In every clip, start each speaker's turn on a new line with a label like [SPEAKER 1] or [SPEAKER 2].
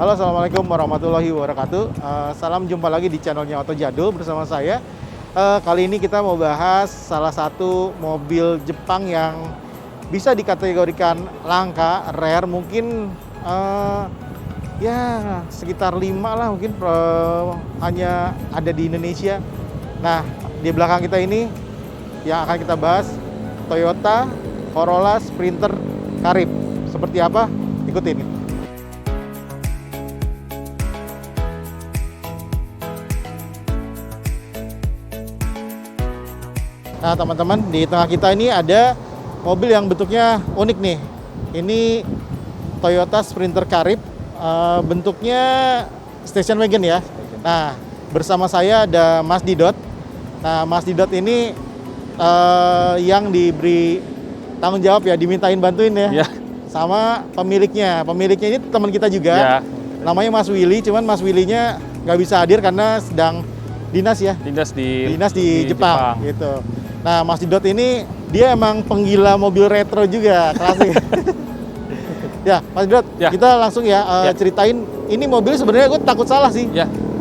[SPEAKER 1] Halo, assalamualaikum warahmatullahi wabarakatuh. Salam jumpa lagi di channelnya Oto Jadul bersama saya. Kali ini kita mau bahas salah satu mobil Jepang yang bisa dikategorikan langka, rare, mungkin ya sekitar 5 lah mungkin hanya ada di Indonesia. Nah, di belakang kita ini yang akan kita bahas Toyota Corolla Sprinter Carib. Seperti apa? Ikutin. Nah, teman-teman, di tengah kita ini ada mobil yang bentuknya unik nih. Ini Toyota Sprinter Carib, bentuknya station wagon ya. Nah, bersama saya ada Mas Didot. Nah, Mas Didot ini yang diberi tanggung jawab ya, dimintain bantuin ya. Sama pemiliknya. Pemiliknya ini teman kita juga. Namanya Mas Willy, cuman Mas Willy-nya nggak bisa hadir karena sedang dinas ya. Dinas di Jepang gitu. Nah, Mas Didot ini dia emang penggila mobil retro juga, klasik. Ya, Mas Didot, kita langsung ceritain. Ini mobil sebenarnya gue takut salah sih.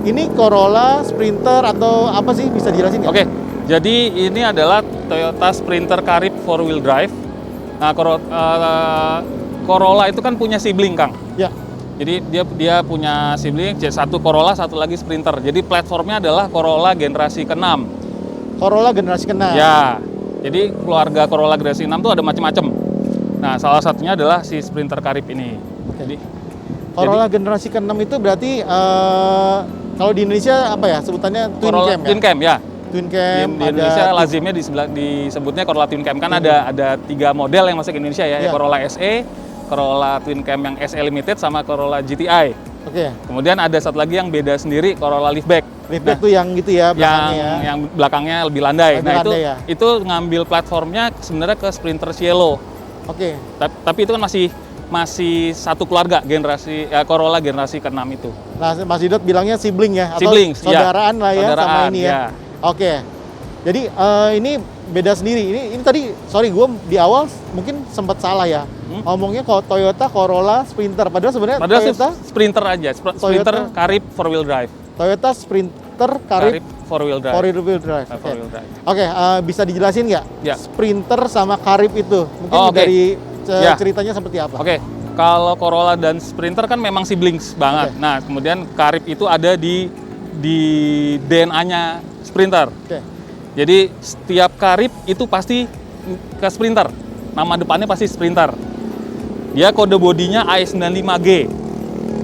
[SPEAKER 1] Ini Corolla Sprinter atau apa sih, bisa dijelasin nggak?
[SPEAKER 2] Oke, jadi ini adalah Toyota Sprinter Carib 4-wheel drive. Nah, Corolla itu kan punya sibling, Kang.
[SPEAKER 1] Ya.
[SPEAKER 2] Jadi dia punya sibling, satu Corolla, satu lagi Sprinter. Jadi platformnya adalah Corolla generasi ke-6.
[SPEAKER 1] Corolla generasi ke-6.
[SPEAKER 2] Ya, jadi keluarga Corolla generasi 6 itu ada macam-macam. Nah, salah satunya adalah si Sprinter Carib ini.
[SPEAKER 1] Corolla generasi ke-6 itu berarti kalau di Indonesia apa ya sebutannya? Twin
[SPEAKER 2] Corolla,
[SPEAKER 1] cam ya?
[SPEAKER 2] Twin cam ya.
[SPEAKER 1] Twin cam.
[SPEAKER 2] Di Indonesia lazimnya disebutnya Corolla Twin cam. Kan ada 3 model yang masuk ke Indonesia ya. Corolla SE, Corolla Twin cam yang SE Limited, sama Corolla GTI. Kemudian ada satu lagi yang beda sendiri, Corolla Liftback.
[SPEAKER 1] Liftback tuh yang gitu ya, belakangnya
[SPEAKER 2] yang belakangnya lebih landai. Itu ngambil platformnya sebenarnya ke Sprinter Cielo. Tapi itu kan masih satu keluarga, generasi Corolla generasi ke-6 itu.
[SPEAKER 1] Nah, Mas Didot bilangnya sibling ya, atau
[SPEAKER 2] sibling,
[SPEAKER 1] saudaraan lah ya sama ini ya.
[SPEAKER 2] Ya.
[SPEAKER 1] Jadi ini beda sendiri. Ini tadi sorry gue di awal mungkin sempat salah ya. Ngomongnya Toyota Corolla Sprinter, padahal sebenarnya Toyota
[SPEAKER 2] Sprinter aja, Sprinter Carib 4-wheel drive.
[SPEAKER 1] Toyota Sprinter Carib
[SPEAKER 2] 4-wheel drive.
[SPEAKER 1] 4-wheel drive. Bisa dijelasin nggak? Sprinter sama Carib itu mungkin dari ceritanya seperti apa?
[SPEAKER 2] Kalau Corolla dan Sprinter kan memang siblings banget. Nah, kemudian Carib itu ada di DNA-nya Sprinter. Jadi setiap Carib itu pasti ke Sprinter. Nama depannya pasti Sprinter. Dia kode bodinya AE95G.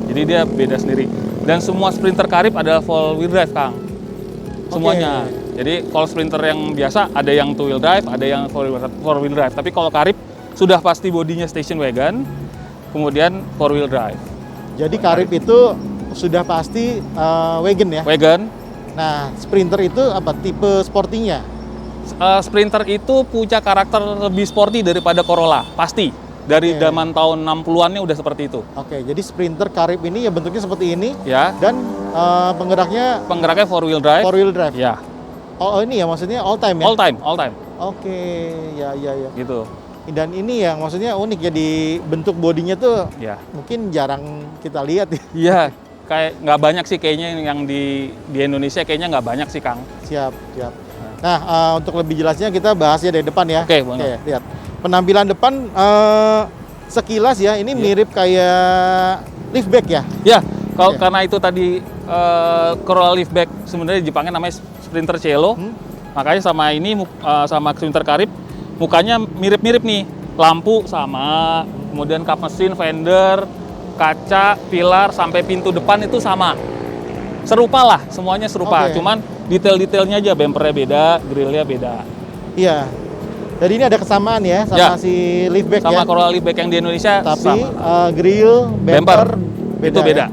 [SPEAKER 2] Jadi dia beda sendiri. Dan semua Sprinter Carib adalah 4-wheel drive, Kang. Semuanya. Jadi kalau Sprinter yang biasa ada yang 2-wheel drive, ada yang 4-wheel drive. Tapi kalau Carib sudah pasti bodinya station wagon, kemudian 4-wheel drive.
[SPEAKER 1] Jadi Carib itu sudah pasti wagon ya?
[SPEAKER 2] Wagon.
[SPEAKER 1] Nah, Sprinter itu apa tipe sportinya?
[SPEAKER 2] Sprinter itu punya karakter lebih sporty daripada Corolla, pasti. Dari zaman tahun 60-annya udah seperti itu.
[SPEAKER 1] Jadi Sprinter Carib ini ya bentuknya seperti ini. Dan penggeraknya
[SPEAKER 2] 4-wheel drive.
[SPEAKER 1] 4-wheel drive.
[SPEAKER 2] Ya.
[SPEAKER 1] Oh, ini ya maksudnya all time ya?
[SPEAKER 2] All time.
[SPEAKER 1] Ya.
[SPEAKER 2] Gitu.
[SPEAKER 1] Dan ini ya maksudnya unik ya, di bentuk bodinya tuh mungkin jarang kita lihat ya.
[SPEAKER 2] Iya, kayak nggak banyak sih kayaknya yang di Indonesia, kayaknya nggak banyak sih, Kang.
[SPEAKER 1] Siap. Nah, untuk lebih jelasnya kita bahasnya dari depan ya. Lihat. Penampilan depan sekilas ya, ini mirip kayak liftback ya?
[SPEAKER 2] Ya, karena itu tadi Corolla Liftback sebenarnya Jepangnya namanya Sprinter Cielo. Makanya sama ini sama Sprinter Carib mukanya mirip-mirip nih. Lampu sama, kemudian kap mesin, fender, kaca, pilar, sampai pintu depan itu sama. Serupa lah, semuanya serupa. Cuman detail-detailnya aja, bempernya beda, grillnya beda.
[SPEAKER 1] Iya. Jadi ini ada kesamaan ya sama si liftback
[SPEAKER 2] sama Corolla Liftback yang di Indonesia.
[SPEAKER 1] Tapi grill, bemper
[SPEAKER 2] itu beda.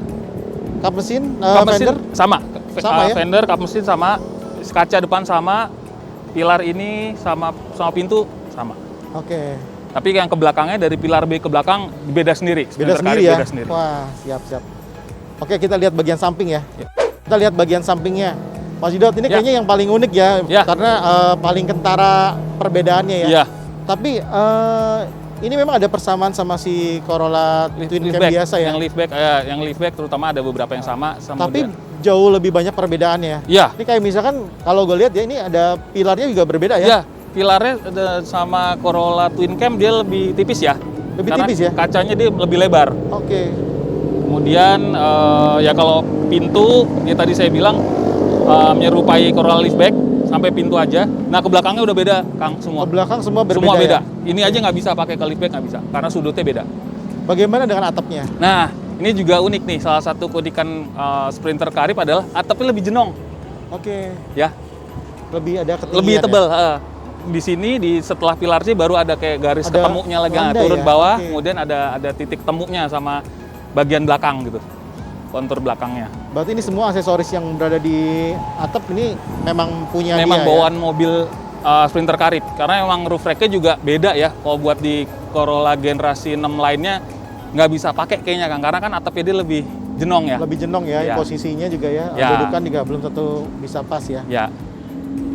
[SPEAKER 1] Kap mesin,
[SPEAKER 2] fender sama
[SPEAKER 1] ya?
[SPEAKER 2] Fender, kap mesin sama, kaca depan sama, pilar ini sama pintu sama. Tapi yang ke belakangnya dari pilar B ke belakang beda sendiri.
[SPEAKER 1] Beda sendiri ya? Wah, siap. Kita lihat bagian samping ya. Kita lihat bagian sampingnya. Mas Didot, ini kayaknya yang paling unik ya, karena paling kentara perbedaannya ya. Tapi ini memang ada persamaan sama si Corolla Twin Cam biasa ya?
[SPEAKER 2] Yang liftback terutama ada beberapa yang sama.
[SPEAKER 1] Tapi jauh lebih banyak perbedaannya.
[SPEAKER 2] Iya.
[SPEAKER 1] Ini kayak misalkan kalau gue lihat ya ini ada pilarnya juga berbeda ya?
[SPEAKER 2] Iya, pilarnya sama Corolla Twin Cam dia lebih tipis ya.
[SPEAKER 1] Lebih
[SPEAKER 2] karena
[SPEAKER 1] tipis ya?
[SPEAKER 2] Kacanya dia lebih lebar.
[SPEAKER 1] Oke.
[SPEAKER 2] Kemudian ya kalau pintu, ya tadi saya bilang menyerupai Corolla liftback sampai pintu aja. Nah ke belakangnya udah beda, Kang, semua.
[SPEAKER 1] Ke belakang semua berbeda.
[SPEAKER 2] Semua beda.
[SPEAKER 1] Ya?
[SPEAKER 2] Ini aja nggak bisa pakai ke liftback, nggak bisa, karena sudutnya beda.
[SPEAKER 1] Bagaimana dengan atapnya?
[SPEAKER 2] Nah, ini juga unik nih. Salah satu keunikan Sprinter Carib adalah atapnya lebih jenong.
[SPEAKER 1] Oke.
[SPEAKER 2] Ya,
[SPEAKER 1] Lebih ada ketinggian.
[SPEAKER 2] lebih tebal.
[SPEAKER 1] Ya?
[SPEAKER 2] Di sini setelah pilar sih baru ada kayak garis
[SPEAKER 1] Ada
[SPEAKER 2] ketemunya lagi,
[SPEAKER 1] landai
[SPEAKER 2] turun
[SPEAKER 1] ya?
[SPEAKER 2] bawah,
[SPEAKER 1] Oke.
[SPEAKER 2] kemudian ada titik temunya sama bagian belakang gitu, kontur belakangnya.
[SPEAKER 1] Berarti ini semua aksesoris yang berada di atap ini memang punya
[SPEAKER 2] Memang
[SPEAKER 1] dia
[SPEAKER 2] bawaan
[SPEAKER 1] ya?
[SPEAKER 2] mobil Sprinter Carib, karena memang roof rack-nya juga beda ya. Kalau buat di Corolla generasi 6 lainnya nggak bisa pakai kayaknya, Kang, karena kan atapnya dia lebih jenong ya.
[SPEAKER 1] Lebih jenong ya,
[SPEAKER 2] Ya.
[SPEAKER 1] posisinya juga ya,
[SPEAKER 2] Ya.
[SPEAKER 1] dudukan juga belum tentu bisa pas ya.
[SPEAKER 2] Ya,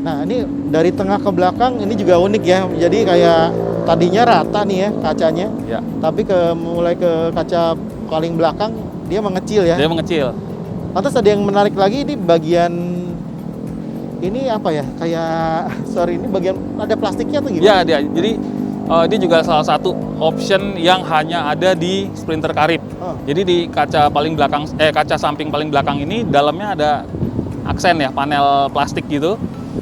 [SPEAKER 1] Nah ini dari tengah ke belakang ini juga unik ya, jadi kayak tadinya rata nih ya kacanya,
[SPEAKER 2] ya.
[SPEAKER 1] tapi mulai ke kaca paling belakang dia mengecil ya.
[SPEAKER 2] Dia mengecil.
[SPEAKER 1] Lantas ada yang menarik lagi di bagian ini apa ya, kayak sorry ini bagian ada plastiknya atau
[SPEAKER 2] Ya,
[SPEAKER 1] gimana?
[SPEAKER 2] jadi dia juga salah satu option yang hanya ada di Sprinter Carib.
[SPEAKER 1] Oh.
[SPEAKER 2] Jadi di kaca paling belakang, kaca samping paling belakang ini dalamnya ada aksen ya, panel plastik gitu.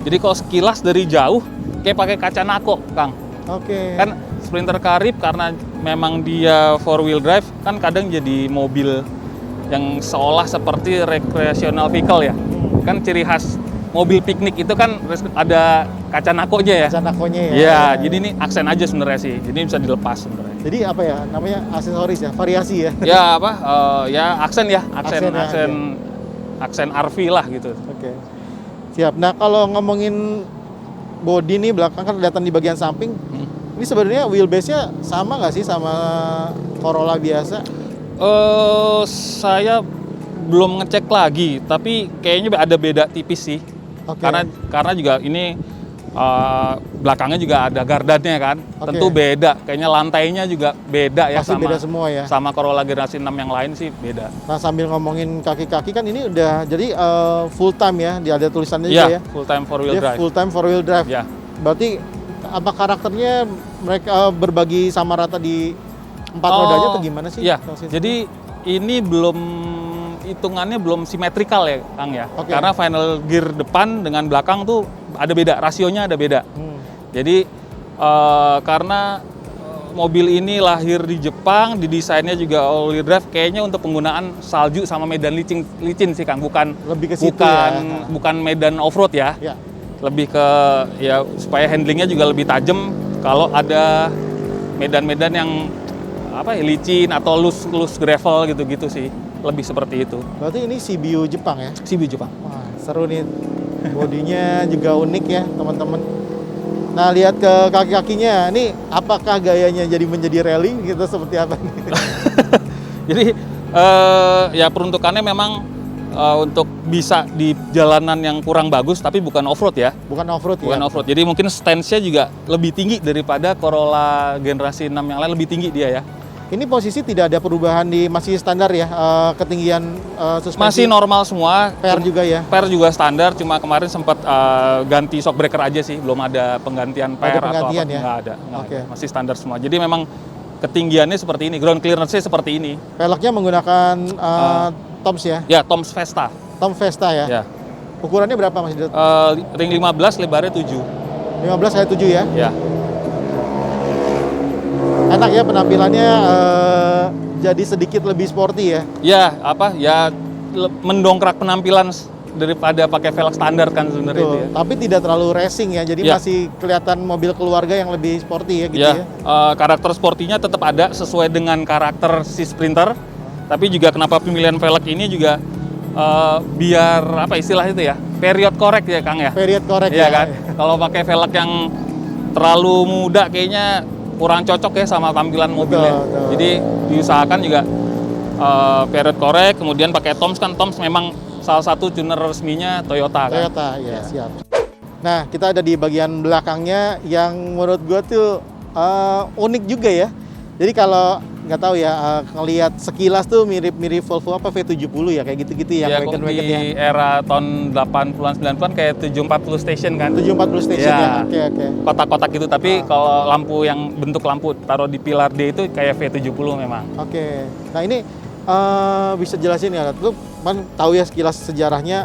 [SPEAKER 2] Jadi kalau sekilas dari jauh kayak pakai kaca nako, Kang.
[SPEAKER 1] Oke.
[SPEAKER 2] Kan Sprinter Carib karena memang dia 4-wheel drive kan kadang jadi mobil yang seolah seperti recreational vehicle ya. Kan ciri khas mobil piknik itu kan ada kaca nakonya ya.
[SPEAKER 1] Kaca nakonya ya.
[SPEAKER 2] Iya, jadi ini aksen aja sebenarnya sih. Jadi bisa dilepas sebenarnya.
[SPEAKER 1] Jadi apa ya namanya aksesoris ya, variasi ya.
[SPEAKER 2] Ya apa? Ya aksen ya,
[SPEAKER 1] Aksen ya,
[SPEAKER 2] aksen RV lah gitu.
[SPEAKER 1] Oke. Siap. Nah, kalau ngomongin bodi nih belakang kan kelihatan di bagian samping. Ini sebenarnya wheelbase-nya sama nggak sih sama Corolla biasa?
[SPEAKER 2] Saya belum ngecek lagi, tapi kayaknya ada beda tipis sih.
[SPEAKER 1] Oke.
[SPEAKER 2] Karena juga ini belakangnya juga ada gardannya kan.
[SPEAKER 1] Oke.
[SPEAKER 2] Tentu beda. Kayaknya lantainya juga beda ya
[SPEAKER 1] Pasti
[SPEAKER 2] sama
[SPEAKER 1] beda semua ya.
[SPEAKER 2] sama Corolla generasi 6 yang lain sih beda.
[SPEAKER 1] Nah, sambil ngomongin kaki-kaki kan ini udah jadi full time ya, dia ada tulisannya juga ya.
[SPEAKER 2] Iya, full time 4-wheel
[SPEAKER 1] Dia
[SPEAKER 2] drive.
[SPEAKER 1] full time 4-wheel drive.
[SPEAKER 2] Ya.
[SPEAKER 1] Berarti apa karakternya mereka berbagi sama rata di 4 rodanya atau gimana sih?
[SPEAKER 2] Iya.
[SPEAKER 1] Posisinya?
[SPEAKER 2] Jadi ini hitungannya belum simetrikal ya, Kang ya.
[SPEAKER 1] Oke.
[SPEAKER 2] Karena final gear depan dengan belakang tuh ada beda, rasionya ada beda. Jadi karena mobil ini lahir di Jepang, didesainnya juga all-wheel drive, kayaknya untuk penggunaan salju sama medan licin sih, Kang.
[SPEAKER 1] Lebih ke situ ya.
[SPEAKER 2] Bukan medan off-road ya.
[SPEAKER 1] Ya.
[SPEAKER 2] Lebih ke ya supaya handlingnya juga lebih tajam kalau ada medan-medan yang apa ya, licin atau loose gravel gitu-gitu sih. Lebih seperti itu.
[SPEAKER 1] Berarti ini CBU Jepang ya?
[SPEAKER 2] CBU Jepang.
[SPEAKER 1] Wah, seru nih. Bodinya juga unik ya, teman-teman. Nah, lihat ke kaki-kakinya. Ini apakah gayanya menjadi rally gitu seperti apa nih?
[SPEAKER 2] Jadi ya peruntukannya memang untuk bisa di jalanan yang kurang bagus, tapi bukan off-road ya.
[SPEAKER 1] Bukan off-road ya?
[SPEAKER 2] Bukan off-road. Jadi mungkin stance-nya juga lebih tinggi daripada Corolla generasi 6 yang lain, lebih tinggi dia ya.
[SPEAKER 1] Ini posisi tidak ada perubahan masih standar ya, ketinggian suspensi?
[SPEAKER 2] Masih normal semua.
[SPEAKER 1] Per juga ya?
[SPEAKER 2] Per juga standar, cuma kemarin sempat ganti shock breaker aja sih, belum ada penggantian per
[SPEAKER 1] Ada penggantian
[SPEAKER 2] atau apa.
[SPEAKER 1] ya?
[SPEAKER 2] Nggak ada.
[SPEAKER 1] Oke.
[SPEAKER 2] Masih standar semua. Jadi memang ketinggiannya seperti ini, ground clearance-nya seperti ini.
[SPEAKER 1] Peleknya menggunakan Toms ya?
[SPEAKER 2] Ya, Toms Vesta.
[SPEAKER 1] Tom Vesta ya?
[SPEAKER 2] Ya.
[SPEAKER 1] Ukurannya berapa Mas Didot?
[SPEAKER 2] Ring 15, lebarnya 7.
[SPEAKER 1] 15x7 ya?
[SPEAKER 2] Ya.
[SPEAKER 1] Enak ya penampilannya, jadi sedikit lebih sporty ya?
[SPEAKER 2] Ya, mendongkrak penampilan daripada pakai velg standar kan sebenarnya itu
[SPEAKER 1] Betul.
[SPEAKER 2] ya.
[SPEAKER 1] Tapi tidak terlalu racing ya, jadi
[SPEAKER 2] Ya.
[SPEAKER 1] masih kelihatan mobil keluarga yang lebih sporty ya gitu
[SPEAKER 2] Ya,
[SPEAKER 1] ya?
[SPEAKER 2] karakter sportinya tetap ada sesuai dengan karakter si Sprinter. Tapi juga kenapa pemilihan velg ini juga biar apa istilah itu ya, period correct ya Kang ya.
[SPEAKER 1] Period correct
[SPEAKER 2] Iya
[SPEAKER 1] ya?
[SPEAKER 2] kan. Kalau pakai velg yang terlalu muda kayaknya kurang cocok ya sama tampilan mobilnya.
[SPEAKER 1] Betul.
[SPEAKER 2] Jadi diusahakan juga period correct. Kemudian pakai Toms kan, Toms memang salah satu tuner resminya Toyota kan.
[SPEAKER 1] Toyota, ya siap. Nah, kita ada di bagian belakangnya yang menurut gue tuh unik juga ya. Jadi kalau nggak tahu ya, ngelihat sekilas tuh mirip-mirip Volvo apa V70 ya, kayak gitu-gitu yang
[SPEAKER 2] Ya,
[SPEAKER 1] wagon-wagon ya.
[SPEAKER 2] di era tahun 80-an 90-an kayak 740 station kan.
[SPEAKER 1] 740 station ya.
[SPEAKER 2] Ya.
[SPEAKER 1] Oke, oke.
[SPEAKER 2] Kotak-kotak gitu, tapi kalau lampu yang bentuk lampu taruh di pilar D itu kayak V70 memang.
[SPEAKER 1] Oke. Nah, ini bisa jelasin ya, lu kan tahu ya sekilas sejarahnya,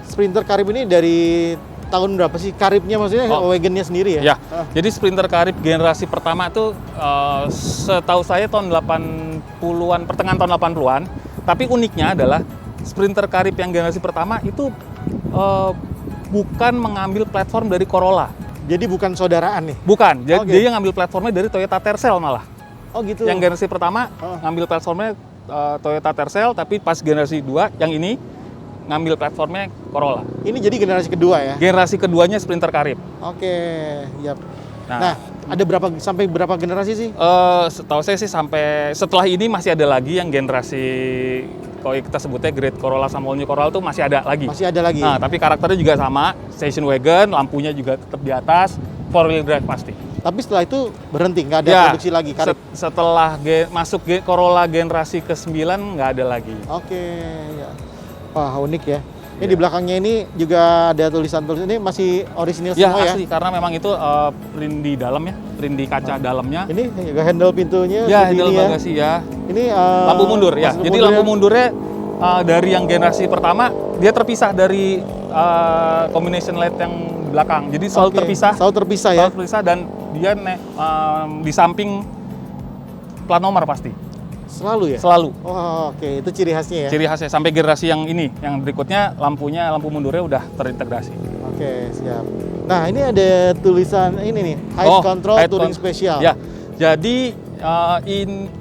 [SPEAKER 1] Sprinter Carib ini dari tahun berapa sih? Caribnya maksudnya wagonnya sendiri ya?
[SPEAKER 2] Ya, jadi Sprinter Carib generasi pertama tuh setahu saya tahun 80-an, pertengahan tahun 80-an. Tapi uniknya adalah Sprinter Carib yang generasi pertama itu bukan mengambil platform dari Corolla.
[SPEAKER 1] Jadi bukan saudaraan nih?
[SPEAKER 2] Bukan,
[SPEAKER 1] Oke.
[SPEAKER 2] dia ngambil platformnya dari Toyota Tercel malah.
[SPEAKER 1] Oh gitu?
[SPEAKER 2] Yang generasi pertama ngambil platformnya Toyota Tercel, tapi pas generasi 2 yang ini ngambil platformnya Corolla.
[SPEAKER 1] Ini jadi generasi kedua ya?
[SPEAKER 2] Generasi keduanya Sprinter Carib.
[SPEAKER 1] Oke, yap.
[SPEAKER 2] Nah,
[SPEAKER 1] Nah, ada sampai berapa generasi sih?
[SPEAKER 2] setahu saya sih sampai setelah ini masih ada lagi yang generasi kalau kita sebutnya Great Corolla sama All New Corolla tuh masih ada lagi.
[SPEAKER 1] Masih ada lagi?
[SPEAKER 2] Nah, tapi karakternya juga sama, station wagon, lampunya juga tetap di atas, 4-wheel drive pasti.
[SPEAKER 1] Tapi setelah itu berhenti, nggak ada
[SPEAKER 2] Ya,
[SPEAKER 1] produksi lagi? Carib?
[SPEAKER 2] setelah masuk Corolla generasi ke-9 nggak ada lagi.
[SPEAKER 1] Oke, ya. Wah, unik ya. Ini di belakangnya ini juga ada tulisan-tulisan, ini masih orisinil
[SPEAKER 2] Ya,
[SPEAKER 1] semua ya?
[SPEAKER 2] asli, karena memang itu print di dalam ya, print di kaca dalamnya.
[SPEAKER 1] Ini juga handle pintunya.
[SPEAKER 2] Ya,
[SPEAKER 1] seperti
[SPEAKER 2] handle
[SPEAKER 1] ini ya.
[SPEAKER 2] bagasi ya.
[SPEAKER 1] Ini
[SPEAKER 2] Lampu mundur ya. Jadi lampu mundurnya dari yang generasi pertama dia terpisah dari combination light yang belakang. Jadi selalu
[SPEAKER 1] Oke,
[SPEAKER 2] terpisah.
[SPEAKER 1] Selalu terpisah ya?
[SPEAKER 2] Selalu terpisah dan dia di samping plat nomor pasti.
[SPEAKER 1] Selalu ya?
[SPEAKER 2] Selalu.
[SPEAKER 1] Oh, oke. Itu ciri khasnya ya?
[SPEAKER 2] Ciri khasnya sampai generasi yang ini, yang berikutnya lampu mundurnya udah terintegrasi.
[SPEAKER 1] Oke, siap. Nah, ini ada tulisan ini nih, Height Control
[SPEAKER 2] Height
[SPEAKER 1] Touring
[SPEAKER 2] Con-
[SPEAKER 1] Special.
[SPEAKER 2] Ya. Jadi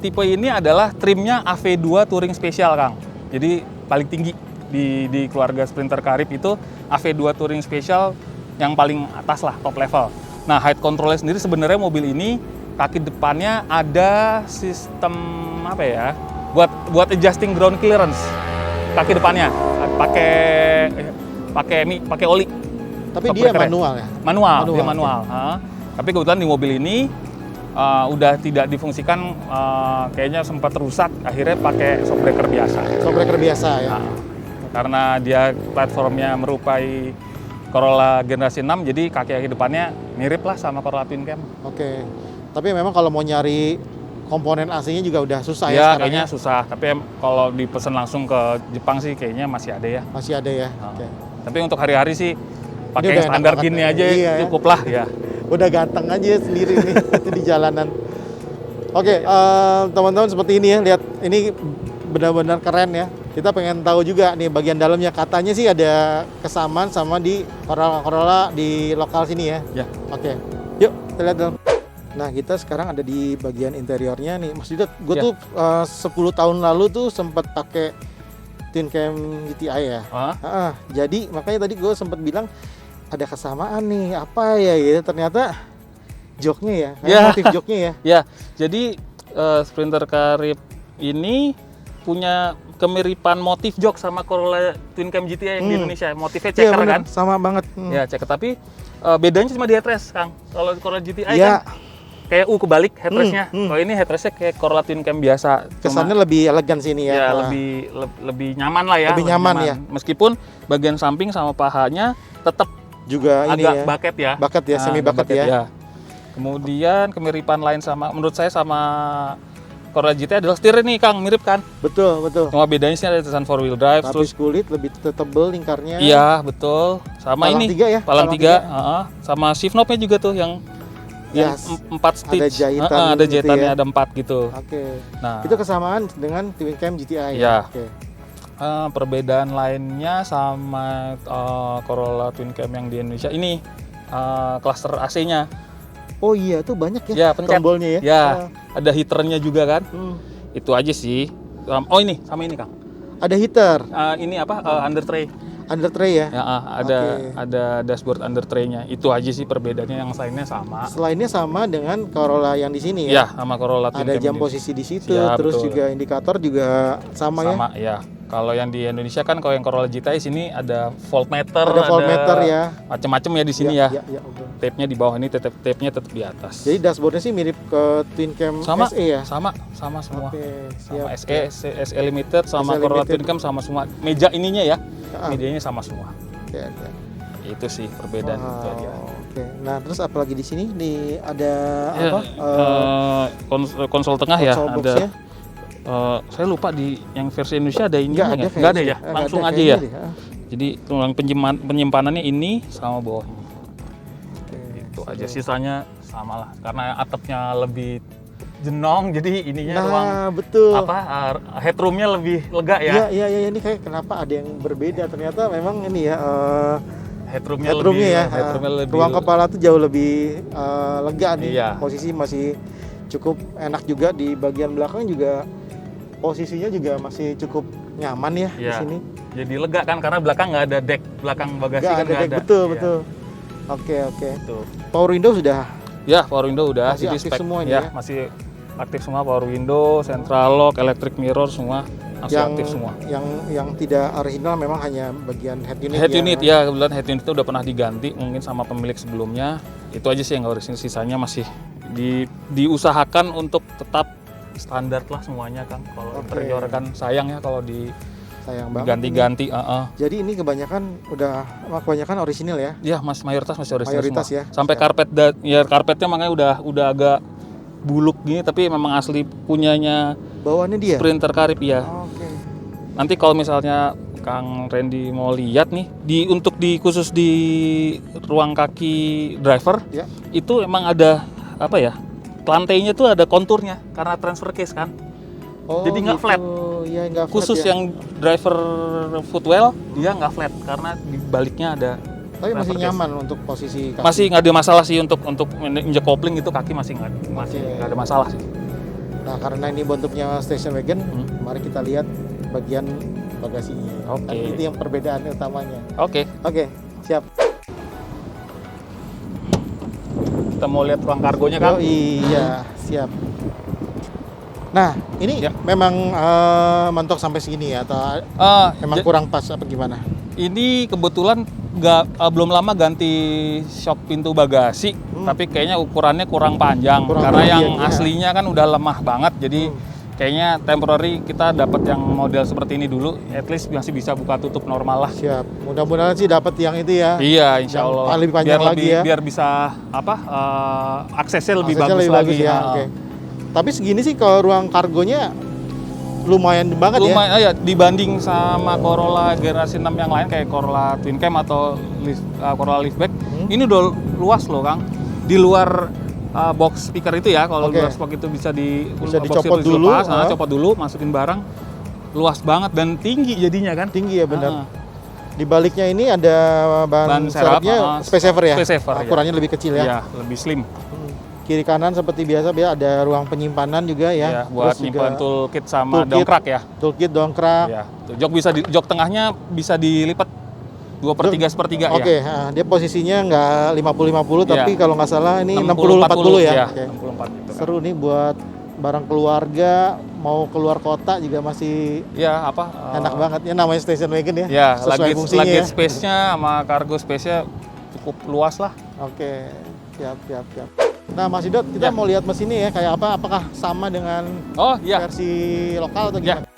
[SPEAKER 2] tipe ini adalah trimnya AV2 Touring Special, Kang. Jadi paling tinggi di keluarga Sprinter Carib itu AV2 Touring Special yang paling atas lah, top level. Nah, height controlnya sendiri sebenarnya mobil ini kaki depannya ada sistem apa ya? Buat adjusting ground clearance. Kaki depannya pakai oli.
[SPEAKER 1] Tapi
[SPEAKER 2] Top
[SPEAKER 1] dia
[SPEAKER 2] breaker-nya.
[SPEAKER 1] manual ya?
[SPEAKER 2] Manual, dia
[SPEAKER 1] Manual,
[SPEAKER 2] manual. Tapi kebetulan di mobil ini udah tidak difungsikan, kayaknya sempat rusak, akhirnya pakai shock breaker biasa.
[SPEAKER 1] Shockbreaker biasa ya?
[SPEAKER 2] Nah, karena dia platformnya merupai Corolla generasi 6, jadi kaki-kaki depannya mirip lah sama Corolla Twin Cam.
[SPEAKER 1] Oke. Tapi memang kalau mau nyari komponen AC-nya juga udah susah ya
[SPEAKER 2] Ya,
[SPEAKER 1] sekarang
[SPEAKER 2] kayaknya
[SPEAKER 1] ya?
[SPEAKER 2] susah. Tapi kalau dipesan langsung ke Jepang sih kayaknya masih ada ya.
[SPEAKER 1] Masih ada ya?
[SPEAKER 2] Nah,
[SPEAKER 1] Oke.
[SPEAKER 2] Tapi untuk hari-hari sih
[SPEAKER 1] Ini
[SPEAKER 2] pakai
[SPEAKER 1] udah enak
[SPEAKER 2] standar
[SPEAKER 1] banget
[SPEAKER 2] gini
[SPEAKER 1] ya.
[SPEAKER 2] aja
[SPEAKER 1] Iya, ya.
[SPEAKER 2] cukup lah ya.
[SPEAKER 1] Udah ganteng aja sendiri nih di jalanan. Oke, teman-teman seperti ini ya, lihat ini benar-benar keren ya. Kita pengen tahu juga nih bagian dalamnya, katanya sih ada kesamaan sama di Corolla di lokal sini ya.
[SPEAKER 2] Ya.
[SPEAKER 1] Oke, yuk kita lihat dalam. Nah, kita sekarang ada di bagian interiornya nih. Mas Didat, gue
[SPEAKER 2] Ya.
[SPEAKER 1] tuh 10 tahun lalu tuh sempat pakai Twin Cam GTI ya. Jadi makanya tadi gue sempat bilang ada kesamaan nih, apa ya gitu. Ternyata joknya ya, kayak
[SPEAKER 2] Ya.
[SPEAKER 1] motif joknya ya.
[SPEAKER 2] Ya, jadi Sprinter Carib ini punya kemiripan motif jok sama Corolla Twin Cam GTI yang di Indonesia. Motifnya
[SPEAKER 1] Iya
[SPEAKER 2] checker
[SPEAKER 1] bener,
[SPEAKER 2] kan?
[SPEAKER 1] sama banget.
[SPEAKER 2] Ya, checker. Tapi bedanya cuma di headrest, Kang. Kalau Corolla GTI
[SPEAKER 1] Ya.
[SPEAKER 2] kan kayak kebalik headrestnya. Kalau ini headrestnya kayak Corolla Twin Cam biasa. Cuma-
[SPEAKER 1] Kesannya lebih elegan sini ya.
[SPEAKER 2] ya
[SPEAKER 1] Wah.
[SPEAKER 2] lebih nyaman lah ya.
[SPEAKER 1] Lebih nyaman ya.
[SPEAKER 2] Meskipun bagian samping sama pahanya tetap
[SPEAKER 1] Juga ini
[SPEAKER 2] agak
[SPEAKER 1] ya.
[SPEAKER 2] bucket ya.
[SPEAKER 1] Bucket ya, semi
[SPEAKER 2] agak
[SPEAKER 1] bucket ya.
[SPEAKER 2] Kemudian kemiripan lain sama, menurut saya sama Corolla GT adalah setir nih, Kang, mirip kan?
[SPEAKER 1] Betul, betul.
[SPEAKER 2] Cuma bedanya sih ada tulisan 4-wheel drive,
[SPEAKER 1] Lapis
[SPEAKER 2] terus
[SPEAKER 1] kulit lebih tebel lingkarnya.
[SPEAKER 2] iya betul, sama
[SPEAKER 1] Palang
[SPEAKER 2] ini
[SPEAKER 1] tiga ya?
[SPEAKER 2] palang
[SPEAKER 1] Palang
[SPEAKER 2] 3,
[SPEAKER 1] tiga.
[SPEAKER 2] sama shift knob-nya juga tuh yang
[SPEAKER 1] Yes.
[SPEAKER 2] 4 stitch,
[SPEAKER 1] jahitan
[SPEAKER 2] ada
[SPEAKER 1] gitu
[SPEAKER 2] jahitannya,
[SPEAKER 1] ya.
[SPEAKER 2] ada 4 gitu.
[SPEAKER 1] Oke.
[SPEAKER 2] Nah,
[SPEAKER 1] Itu kesamaan dengan Twin Cam GTI
[SPEAKER 2] Ya.
[SPEAKER 1] Oke.
[SPEAKER 2] perbedaan lainnya sama Corolla Twin Cam yang di Indonesia ini cluster AC-nya.
[SPEAKER 1] Oh iya, tuh banyak ya,
[SPEAKER 2] Ya, pencet.
[SPEAKER 1] tombolnya ya.
[SPEAKER 2] Ya, ada heaternya juga kan.
[SPEAKER 1] Hmm.
[SPEAKER 2] Itu aja sih. Oh ini, sama ini, Kang.
[SPEAKER 1] Ada heater,
[SPEAKER 2] Ini apa? Under tray.
[SPEAKER 1] under tray ya.
[SPEAKER 2] Ya, ada dashboard under tray-nya. Itu aja sih perbedaannya, yang lainnya sama.
[SPEAKER 1] Selainnya sama dengan Corolla yang di sini ya.
[SPEAKER 2] Ya, sama Corolla Twin
[SPEAKER 1] Ada
[SPEAKER 2] Cam
[SPEAKER 1] jam
[SPEAKER 2] ini.
[SPEAKER 1] posisi di situ,
[SPEAKER 2] Ya,
[SPEAKER 1] terus
[SPEAKER 2] betul.
[SPEAKER 1] juga indikator juga sama ya.
[SPEAKER 2] Sama, ya. Kalau yang di Indonesia kan kalau yang Corolla GTI sini ada voltmeter,
[SPEAKER 1] Ada voltmeter ya.
[SPEAKER 2] macam-macam ya di sini ya.
[SPEAKER 1] Betul.
[SPEAKER 2] Tape-nya di bawah ini, tape-nya tetap di atas.
[SPEAKER 1] Jadi dashboardnya sih mirip ke Twin Cam
[SPEAKER 2] sama
[SPEAKER 1] SE ya?
[SPEAKER 2] sama semua.
[SPEAKER 1] Oke,
[SPEAKER 2] Sama
[SPEAKER 1] siap.
[SPEAKER 2] SE Limited sama
[SPEAKER 1] SE
[SPEAKER 2] Corolla
[SPEAKER 1] Limited.
[SPEAKER 2] Twin Cam sama semua. Meja ininya ya.
[SPEAKER 1] Ah.
[SPEAKER 2] Mejanya sama semua.
[SPEAKER 1] Oke.
[SPEAKER 2] Itu sih perbedaan itu aja.
[SPEAKER 1] Oke. Nah, terus apalagi di sini ada
[SPEAKER 2] Ya,
[SPEAKER 1] apa?
[SPEAKER 2] konsol tengah ya
[SPEAKER 1] Console
[SPEAKER 2] ada.
[SPEAKER 1] box-nya?
[SPEAKER 2] Saya lupa di yang versi Indonesia ada ini
[SPEAKER 1] Nggak ada
[SPEAKER 2] nggak ada ya,
[SPEAKER 1] kayaknya.
[SPEAKER 2] langsung
[SPEAKER 1] Nggak ada
[SPEAKER 2] aja ya.
[SPEAKER 1] kayaknya deh.
[SPEAKER 2] Jadi ruang penyimpanannya ini sama bawahnya.
[SPEAKER 1] Oke.
[SPEAKER 2] Itu aja, sisanya sama lah. Karena atapnya lebih jenong, jadi ininya ruang
[SPEAKER 1] Nah, betul.
[SPEAKER 2] headroomnya lebih lega ya.
[SPEAKER 1] Iya, ini kayak kenapa ada yang berbeda? Ternyata memang ini ya
[SPEAKER 2] Headroomnya
[SPEAKER 1] headroomnya
[SPEAKER 2] lebih
[SPEAKER 1] ruang kepala tuh jauh lebih lega nih.
[SPEAKER 2] Iya.
[SPEAKER 1] Posisi masih cukup enak juga di bagian belakang juga posisinya juga masih cukup nyaman ya di
[SPEAKER 2] Iya.
[SPEAKER 1] sini.
[SPEAKER 2] Jadi lega kan karena belakang nggak ada deck, belakang bagasi
[SPEAKER 1] Nggak
[SPEAKER 2] kan
[SPEAKER 1] ada
[SPEAKER 2] nggak
[SPEAKER 1] deck,
[SPEAKER 2] ada.
[SPEAKER 1] betul
[SPEAKER 2] Iya,
[SPEAKER 1] betul. Oke.
[SPEAKER 2] Tuh.
[SPEAKER 1] Power window sudah.
[SPEAKER 2] Ya, power window udah.
[SPEAKER 1] Masih
[SPEAKER 2] Jadi
[SPEAKER 1] aktif semua ini
[SPEAKER 2] ya,
[SPEAKER 1] ya?
[SPEAKER 2] masih aktif semua, power window, central lock, electric mirror semua masih
[SPEAKER 1] yang
[SPEAKER 2] aktif semua.
[SPEAKER 1] yang tidak original memang hanya bagian head unit.
[SPEAKER 2] Head unit ya, kebetulan head unit itu udah pernah diganti mungkin sama pemilik sebelumnya. Itu aja sih yang nggak original, sisanya masih diusahakan untuk tetap standar lah semuanya kan. Kalau
[SPEAKER 1] Oke.
[SPEAKER 2] interior kan sayang ya kalau
[SPEAKER 1] Sayang banget.
[SPEAKER 2] diganti-ganti.
[SPEAKER 1] Jadi ini kebanyakan original ya.
[SPEAKER 2] Ya, mayoritas masih original
[SPEAKER 1] Mayoritas
[SPEAKER 2] semua.
[SPEAKER 1] ya.
[SPEAKER 2] Sampai karpetnya makanya udah agak buluk gini, tapi memang asli punyanya
[SPEAKER 1] Bawaannya dia.
[SPEAKER 2] Sprinter Carib ya.
[SPEAKER 1] Oke.
[SPEAKER 2] Nanti kalau misalnya Kang Randy mau lihat nih, khusus di ruang kaki driver,
[SPEAKER 1] Ya.
[SPEAKER 2] itu emang ada apa ya? Lantainya tuh ada konturnya karena transfer case kan.
[SPEAKER 1] Oh,
[SPEAKER 2] Jadi nggak
[SPEAKER 1] gitu.
[SPEAKER 2] flat.
[SPEAKER 1] Iya, nggak flat
[SPEAKER 2] Khusus
[SPEAKER 1] ya.
[SPEAKER 2] yang driver footwell dia nggak flat karena di baliknya ada.
[SPEAKER 1] Tapi masih
[SPEAKER 2] transfer case.
[SPEAKER 1] nyaman untuk posisi kaki.
[SPEAKER 2] Masih nggak ada masalah sih untuk injek kopling itu kaki masih nggak ada masalah sih.
[SPEAKER 1] Nah, karena ini bentuknya station wagon, mari kita lihat bagian bagasinya.
[SPEAKER 2] Oke.
[SPEAKER 1] Kan itu yang perbedaan utamanya.
[SPEAKER 2] Oke,
[SPEAKER 1] Oke, siap.
[SPEAKER 2] kita mau lihat ruang kargonya kan.
[SPEAKER 1] Oh iya, siap. Nah, ini
[SPEAKER 2] Ya.
[SPEAKER 1] memang mentok sampai segini ya atau emang kurang pas apa gimana?
[SPEAKER 2] Ini kebetulan belum lama ganti shock pintu bagasi, tapi kayaknya ukurannya kurang panjang
[SPEAKER 1] Kurang
[SPEAKER 2] karena yang
[SPEAKER 1] panjang, ya.
[SPEAKER 2] aslinya kan udah lemah banget. Jadi kayaknya temporary kita dapat yang model seperti ini dulu, at least masih bisa buka tutup normal lah.
[SPEAKER 1] Siap. Mudah-mudahan sih dapat yang itu ya.
[SPEAKER 2] Iya, insya
[SPEAKER 1] Yang
[SPEAKER 2] Allah.
[SPEAKER 1] lebih panjang lagi ya.
[SPEAKER 2] Biar bisa aksesnya lebih
[SPEAKER 1] Aksesnya
[SPEAKER 2] bagus
[SPEAKER 1] lebih
[SPEAKER 2] lagi.
[SPEAKER 1] ya. Oke. Tapi segini sih kalau ruang kargonya lumayan banget ya.
[SPEAKER 2] Lumayan ya dibanding sama Corolla generasi 6 yang lain kayak Corolla Twin Cam atau Corolla Liftback. Ini udah luas loh, Kang. Di luar box speaker itu ya, kalau
[SPEAKER 1] Oke.
[SPEAKER 2] luar box itu bisa box
[SPEAKER 1] dicopot
[SPEAKER 2] itu
[SPEAKER 1] dulu,
[SPEAKER 2] dilepas, copot dulu, masukin barang. Luas banget dan tinggi jadinya kan.
[SPEAKER 1] Tinggi ya benar.
[SPEAKER 2] Ah.
[SPEAKER 1] Di baliknya ini ada ban
[SPEAKER 2] serap,
[SPEAKER 1] serepnya space saver ya.
[SPEAKER 2] space saver, ya.
[SPEAKER 1] Ukurannya lebih kecil ya.
[SPEAKER 2] Iya, lebih slim.
[SPEAKER 1] Kiri kanan seperti biasa ada ruang penyimpanan juga ya.
[SPEAKER 2] Ya, buat
[SPEAKER 1] Terus juga
[SPEAKER 2] nyimpan toolkit sama
[SPEAKER 1] toolkit.
[SPEAKER 2] dongkrak ya.
[SPEAKER 1] toolkit dongkrak.
[SPEAKER 2] Ya, tuh, jok tengahnya bisa dilipat 2/3 sepertiga
[SPEAKER 1] Oke,
[SPEAKER 2] ya.
[SPEAKER 1] dia posisinya nggak 50-50 tapi
[SPEAKER 2] Iya.
[SPEAKER 1] kalau nggak salah ini 60-40 ya. Oke.
[SPEAKER 2] 64 gitu kan.
[SPEAKER 1] Seru nih buat barang keluarga, mau keluar kota juga masih
[SPEAKER 2] Ya,
[SPEAKER 1] enak banget ya, namanya station wagon ya.
[SPEAKER 2] Ya,
[SPEAKER 1] Sesuai fungsinya ya.
[SPEAKER 2] space-nya sama cargo space-nya cukup luas lah.
[SPEAKER 1] Oke, siap. Nah, Mas Idot, kita
[SPEAKER 2] Ya.
[SPEAKER 1] mau lihat mesinnya ya kayak apa? Apakah sama dengan
[SPEAKER 2] Oh iya,
[SPEAKER 1] versi lokal atau
[SPEAKER 2] Ya.
[SPEAKER 1] gimana?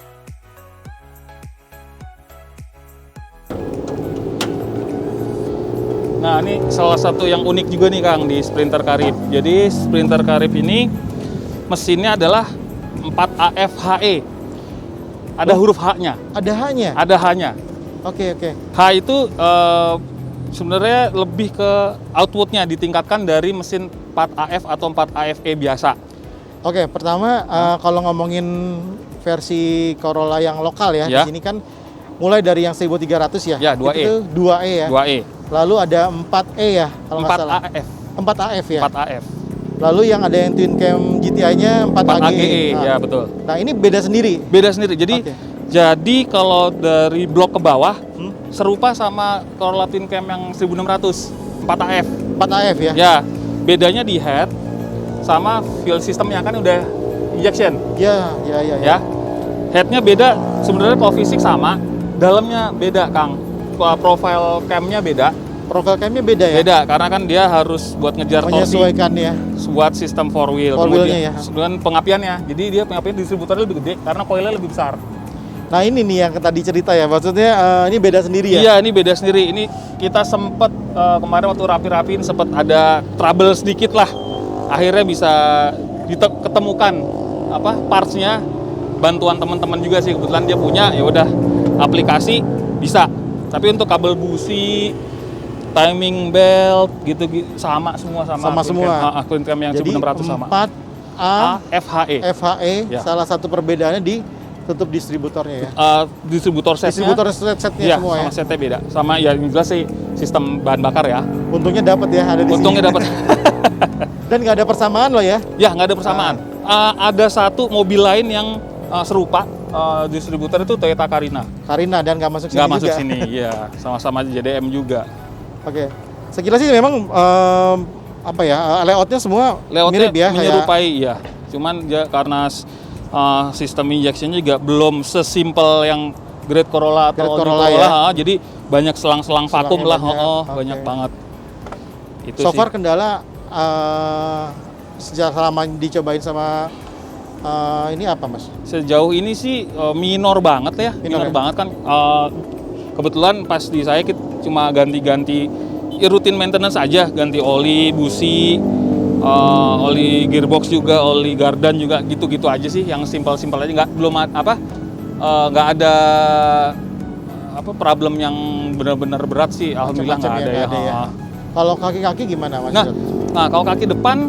[SPEAKER 2] nah ini salah satu yang unik juga nih Kang di Sprinter Carib. Jadi Sprinter Carib ini mesinnya adalah 4AF-HE. Ada huruf H-nya.
[SPEAKER 1] Ada H-nya?
[SPEAKER 2] Ada H-nya.
[SPEAKER 1] Oke.
[SPEAKER 2] H itu sebenarnya lebih ke outputnya ditingkatkan dari mesin 4AF atau 4AFE biasa.
[SPEAKER 1] Oke, pertama kalau ngomongin versi Corolla yang lokal ya,
[SPEAKER 2] Ya.
[SPEAKER 1] di sini kan mulai dari yang 1300 ya.
[SPEAKER 2] Ya, 2E.
[SPEAKER 1] Itu 2E ya.
[SPEAKER 2] 2E.
[SPEAKER 1] Lalu ada 4E ya kalau nggak salah.
[SPEAKER 2] 4AF.
[SPEAKER 1] 4AF ya.
[SPEAKER 2] 4AF.
[SPEAKER 1] Lalu yang ada yang Twin Cam GTI-nya 4AGE.
[SPEAKER 2] 4AGE,
[SPEAKER 1] Nah,
[SPEAKER 2] ya betul.
[SPEAKER 1] Nah, ini beda sendiri.
[SPEAKER 2] Beda sendiri. Jadi
[SPEAKER 1] Oke.
[SPEAKER 2] jadi kalau dari blok ke bawah serupa sama Corolla Twin Cam yang 1600 4AF.
[SPEAKER 1] 4AF ya.
[SPEAKER 2] Ya, bedanya di head sama fuel systemnya kan udah injection.
[SPEAKER 1] Ya.
[SPEAKER 2] Ya. Headnya beda, sebenarnya kalau fisik sama, dalamnya beda Kang. Profile camnya beda.
[SPEAKER 1] Profile camnya beda ya?
[SPEAKER 2] Beda, karena kan dia harus buat ngejar torsi.
[SPEAKER 1] Menyesuaikan ya.
[SPEAKER 2] Buat sistem 4 wheel.
[SPEAKER 1] Four wheelnya ya.
[SPEAKER 2] Dengan pengapiannya, jadi dia pengapian distributornya lebih gede karena coilnya lebih besar.
[SPEAKER 1] Nah ini nih yang tadi cerita ya, maksudnya ini beda sendiri ya?
[SPEAKER 2] Iya, ini beda sendiri. Ini kita sempet kemarin waktu rapi-rapiin sempet ada trouble sedikit lah. Akhirnya bisa ketemukan partsnya. Bantuan teman-teman juga sih, kebetulan dia punya, ya udah aplikasi bisa. Tapi untuk kabel busi, timing belt gitu sama semua
[SPEAKER 1] Sama semua.
[SPEAKER 2] Clean cam yang
[SPEAKER 1] Jadi
[SPEAKER 2] 1600 sama.
[SPEAKER 1] 4A
[SPEAKER 2] FHE.
[SPEAKER 1] FHE
[SPEAKER 2] Ya.
[SPEAKER 1] salah satu perbedaannya di tutup distributornya ya?
[SPEAKER 2] Distributor setnya.
[SPEAKER 1] Distributor setnya
[SPEAKER 2] Iya,
[SPEAKER 1] semua
[SPEAKER 2] sama
[SPEAKER 1] ya?
[SPEAKER 2] setnya beda. Sama ya yang jelas sih sistem bahan bakar ya.
[SPEAKER 1] Untungnya dapat ya, ada di
[SPEAKER 2] Untungnya
[SPEAKER 1] sini.
[SPEAKER 2] dapat.
[SPEAKER 1] Dan nggak ada persamaan loh ya?
[SPEAKER 2] Ya, nggak ada persamaan. Ada satu mobil lain yang serupa distributor itu Toyota Carina.
[SPEAKER 1] Carina dan nggak masuk sini
[SPEAKER 2] Nggak masuk
[SPEAKER 1] juga?
[SPEAKER 2] sini, iya. Sama-sama JDM juga.
[SPEAKER 1] Oke. Sekilas sih memang layoutnya semua
[SPEAKER 2] Layoutnya
[SPEAKER 1] mirip ya?
[SPEAKER 2] menyerupai, ya. Cuman karena sistem injectionnya juga belum sesimpel yang Great Corolla atau
[SPEAKER 1] Great
[SPEAKER 2] Audi
[SPEAKER 1] Corolla
[SPEAKER 2] Corolla, jadi banyak selang-selang vakum lah,
[SPEAKER 1] Oke.
[SPEAKER 2] banyak banget. Itu
[SPEAKER 1] So
[SPEAKER 2] sih.
[SPEAKER 1] far kendala sejak selama dicobain sama ini apa mas?
[SPEAKER 2] Sejauh ini sih minor banget ya, minor
[SPEAKER 1] ya?
[SPEAKER 2] banget kan. Kebetulan pas di saya cuma ganti-ganti rutin maintenance aja, ganti oli, busi, oli gearbox juga, oli gardan juga, gitu-gitu aja sih, yang simpel-simpel aja, nggak ada problem yang benar-benar berat sih, alhamdulillah nggak ada ya.
[SPEAKER 1] Kalau kaki-kaki gimana mas?
[SPEAKER 2] Nah kalau kaki depan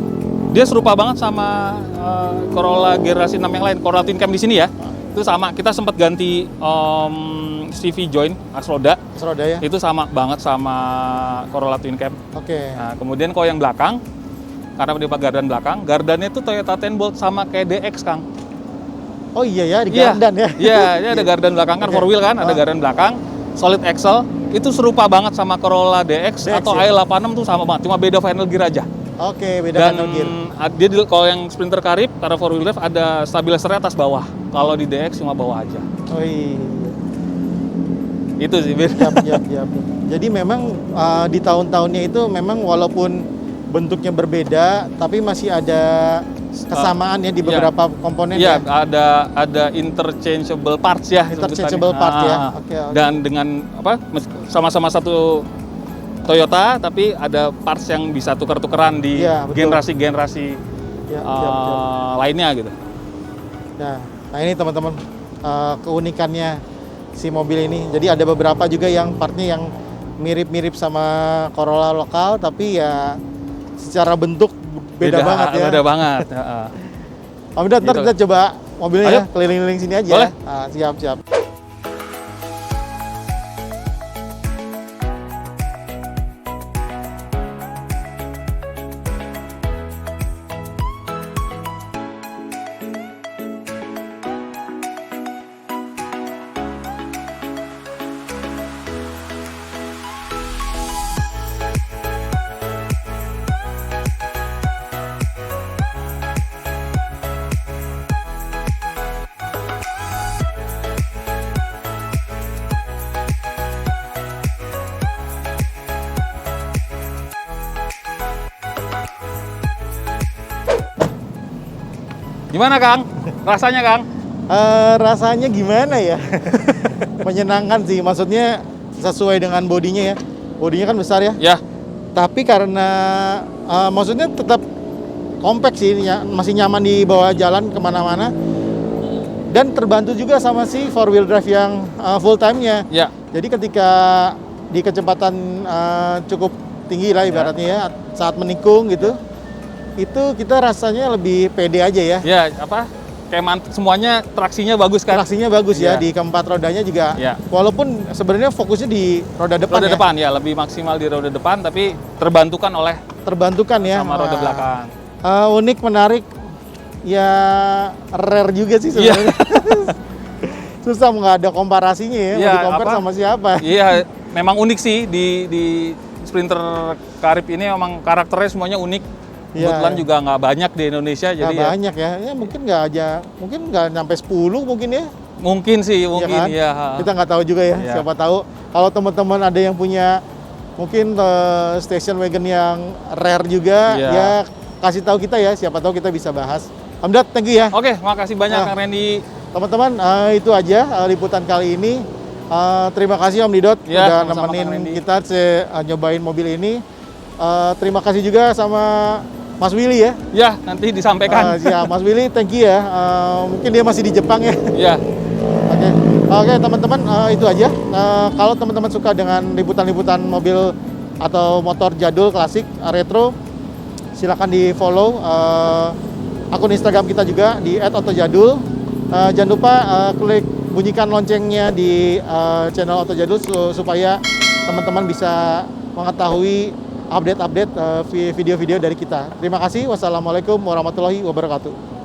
[SPEAKER 2] dia serupa banget sama Corolla generasi 6 yang lain, Corolla Twin Cam di sini ya. Itu sama, kita sempat ganti CV joint, aks roda.
[SPEAKER 1] Ya?
[SPEAKER 2] Itu sama banget sama Corolla Twin Cam.
[SPEAKER 1] Oke.
[SPEAKER 2] Nah, kemudian kalau yang belakang, karena dia pakai gardan belakang, gardannya itu Toyota 10 Bolt sama kayak DX, Kang.
[SPEAKER 1] Oh iya ya, di gardan ya?
[SPEAKER 2] Iya, ini ada gardan belakang kan, 4 wheel kan, ada gardan belakang, solid axle, itu serupa banget sama Corolla DX atau
[SPEAKER 1] ya?
[SPEAKER 2] i86 tuh sama banget, cuma beda final gear aja.
[SPEAKER 1] Oke, beda
[SPEAKER 2] Dan
[SPEAKER 1] final gear.
[SPEAKER 2] dia kalau yang Sprinter Carib, karena 4 wheel drive ada stabilizernya atas bawah. Kalau di DX cuma bawah aja.
[SPEAKER 1] Oh iya.
[SPEAKER 2] Itu sih beda.
[SPEAKER 1] Yap. Jadi memang di tahun-tahunnya itu memang walaupun bentuknya berbeda, tapi masih ada kesamaan ya di beberapa komponen
[SPEAKER 2] Iya,
[SPEAKER 1] ya.
[SPEAKER 2] ada interchangeable parts ya.
[SPEAKER 1] Interchangeable
[SPEAKER 2] sebutannya.
[SPEAKER 1] part ya. Oke.
[SPEAKER 2] Dan dengan sama-sama satu Toyota, tapi ada parts yang bisa tukar-tukeran di
[SPEAKER 1] Iya, betul.
[SPEAKER 2] generasi-generasi
[SPEAKER 1] Ya,
[SPEAKER 2] lainnya gitu.
[SPEAKER 1] Nah ini teman-teman keunikannya si mobil ini. Jadi ada beberapa juga yang partnya yang mirip-mirip sama Corolla lokal, tapi ya secara bentuk beda banget ya.
[SPEAKER 2] Beda banget.
[SPEAKER 1] Om Dad, ntar
[SPEAKER 2] Gitu.
[SPEAKER 1] kita coba mobilnya
[SPEAKER 2] Ayo.
[SPEAKER 1] ya, keliling-keliling sini aja.
[SPEAKER 2] Boleh.
[SPEAKER 1] Siap.
[SPEAKER 2] Gimana Kang? Rasanya Kang?
[SPEAKER 1] Rasanya gimana ya? Menyenangkan sih, maksudnya sesuai dengan bodinya ya. Bodinya kan besar ya.
[SPEAKER 2] Ya.
[SPEAKER 1] Tapi karena maksudnya tetap kompak sih, masih nyaman di bawah jalan kemana-mana. Dan terbantu juga sama si 4-wheel drive yang full time-nya.
[SPEAKER 2] Ya.
[SPEAKER 1] Jadi ketika di kecepatan cukup tinggi lah ibaratnya ya, saat menikung gitu, itu kita rasanya lebih pede aja ya.
[SPEAKER 2] Ya, kayak semuanya traksinya bagus kan?
[SPEAKER 1] Traksinya bagus ya,
[SPEAKER 2] Iya.
[SPEAKER 1] di keempat rodanya juga.
[SPEAKER 2] Iya.
[SPEAKER 1] Walaupun sebenarnya fokusnya di roda depan
[SPEAKER 2] Roda
[SPEAKER 1] ya.
[SPEAKER 2] depan ya, lebih maksimal di roda depan, tapi terbantukan oleh
[SPEAKER 1] Terbantukan ya.
[SPEAKER 2] sama roda
[SPEAKER 1] Wah.
[SPEAKER 2] belakang.
[SPEAKER 1] Unik, menarik, ya rare juga sih
[SPEAKER 2] Iya.
[SPEAKER 1] sebenarnya. Susah, nggak ada komparasinya ya,
[SPEAKER 2] Iya,
[SPEAKER 1] mau di-compare sama siapa.
[SPEAKER 2] Iya, memang unik sih di Sprinter Carib ini, memang karakternya semuanya unik.
[SPEAKER 1] Iya,
[SPEAKER 2] Kebetulan
[SPEAKER 1] iya.
[SPEAKER 2] juga nggak banyak di Indonesia,
[SPEAKER 1] Nggak
[SPEAKER 2] jadi ya
[SPEAKER 1] banyak ya, mungkin nggak aja, mungkin nggak sampai 10 mungkin ya.
[SPEAKER 2] Mungkin sih, mungkin
[SPEAKER 1] kan?
[SPEAKER 2] ya.
[SPEAKER 1] Kita nggak tahu juga ya.
[SPEAKER 2] Iya.
[SPEAKER 1] Siapa tahu kalau teman-teman ada yang punya mungkin station wagon yang rare juga,
[SPEAKER 2] Iya.
[SPEAKER 1] ya kasih tahu kita ya. Siapa tahu kita bisa bahas. Om Dot, thank you ya.
[SPEAKER 2] Oke, makasih banyak
[SPEAKER 1] Nah.
[SPEAKER 2] Kang Randy.
[SPEAKER 1] Teman-teman, itu aja liputan kali ini. Terima kasih Om Didot
[SPEAKER 2] Ya,
[SPEAKER 1] udah
[SPEAKER 2] sama-sama, Kang
[SPEAKER 1] nemenin
[SPEAKER 2] Randy.
[SPEAKER 1] kita nyobain mobil ini. Terima kasih juga sama Mas Willy ya.
[SPEAKER 2] Ya, nanti disampaikan.
[SPEAKER 1] Ya, Mas Willy, thank you ya. Mungkin dia masih di Jepang ya.
[SPEAKER 2] Ya,
[SPEAKER 1] Oke, teman-teman, itu aja. Kalau teman-teman suka dengan liputan-liputan mobil atau motor jadul, klasik, retro, silakan di follow akun Instagram kita juga di @otojadul. Jangan lupa klik bunyikan loncengnya di channel Otojadul supaya teman-teman bisa mengetahui update-update video-video dari kita. Terima kasih. Wassalamualaikum warahmatullahi wabarakatuh.